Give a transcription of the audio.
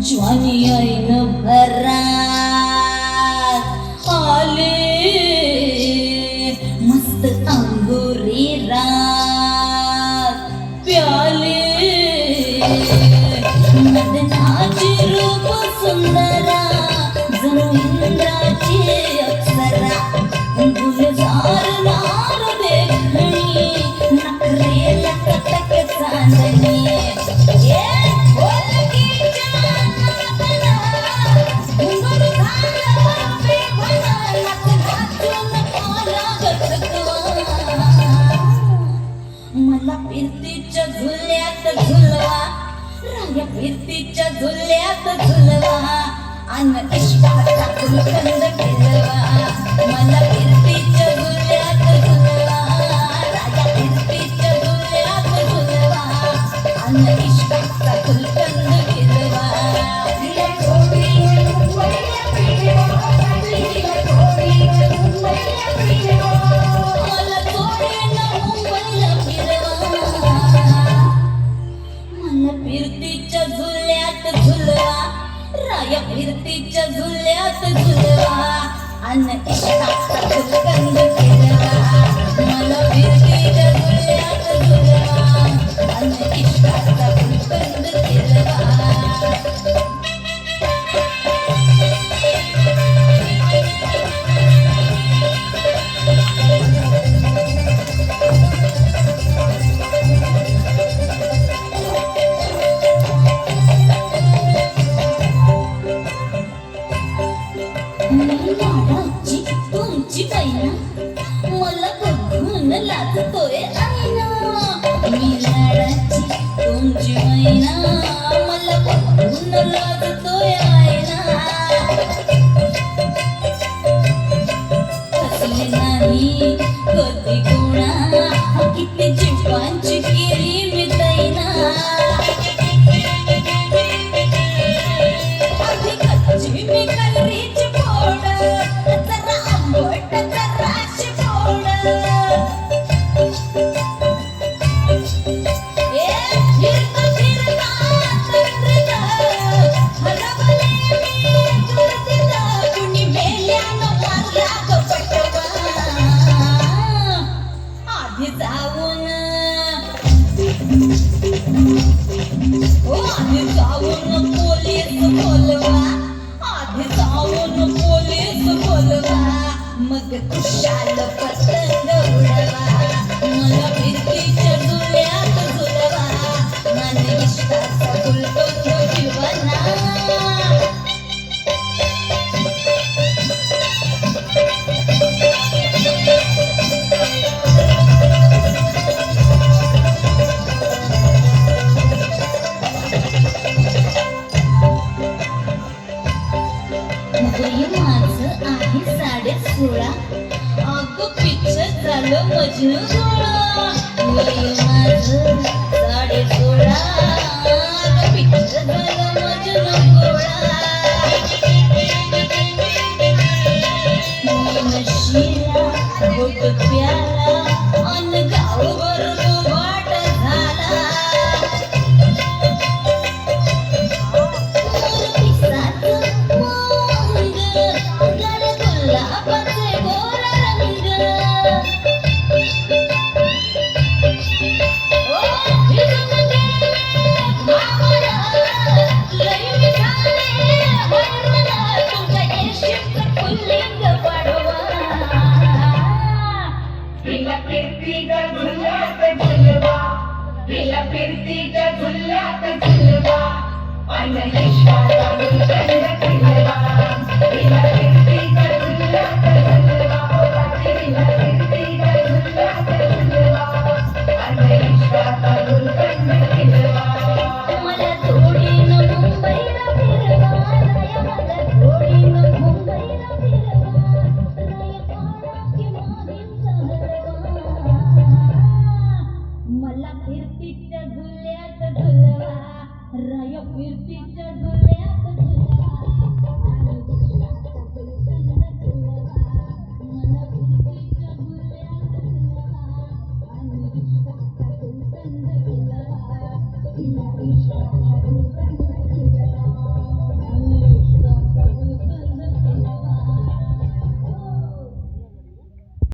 ज्वानी ऐन भरात आले मस्त अंगुरी रात प्याले मदनाची रूप सुंदरा जणू इंद्राची अप्सरा गुलजार नार देखणी नखरे लकटक चांदणी मला फिरतीच्या झुल्यात झुलवा राया फिरतीच्या झुल्यात झुलवा अन इश्काचा गुलकंद फिरवा मला फिरतीच्या झुल्यात झुलवा राया फिरतीच्या झुल्यात झुलवा अन इश्काचा गुलकंद फिरवा फिरतीच्या झुल्यात झुलवा राया फिरतीच्या झुल्यात झुलवा अन इश्काचा गुलकंद फिरवा मला फिरतीच्या झुल्यात झुलवा अन इश्काचा गुलकंद फिरवा तुमची बहिणा मला बघून लाजतोय आईना मी लाडाची तुमची बहिणा मला बघून लाजतोय आईना हसले नाही कधी गुणा किती जीवांची केली मी दैना आधी कच्ची मी कलरीची फोड जरा आंबट जराशी फोड फिरता फिरता तंद्रीत हरवले मी दुर्दीत कुणी मेल्यानं मारला गपटवा आधी जाऊन पोलीस बोलवा आधी जाऊन पोलीस बोलवा मग खुशाल पतंग उडवा मला फिरतीच्या झुल्यात झुलवा मन इश्काचा गुलकंद फिरवा माझं आहे 16.5 अगं पिक्चर झालं मजनू गोळा वय माझं 16.5 अगं पिक्चर झालं मजनू गोळा मी नशीला घोट प्याला अन गावभर वाट झाला फिरतीच्या झुल्यात झुलवा अन इश्काचा गुलकंद फिरवा फिरतीच्या झुल्यात झुलवा फिरतीच्या झुल्यात झुलवा अन इश्काचा गुलकंद फिरवा मला थोडीनं मुंबईला फिरवा राया मला थोडीनं मुंबईला फिरवा राया पाडाची मागींचा हरवा मला फिरतीच्या झुल्यात झुलवा राया फिरतीच्या झुल्यात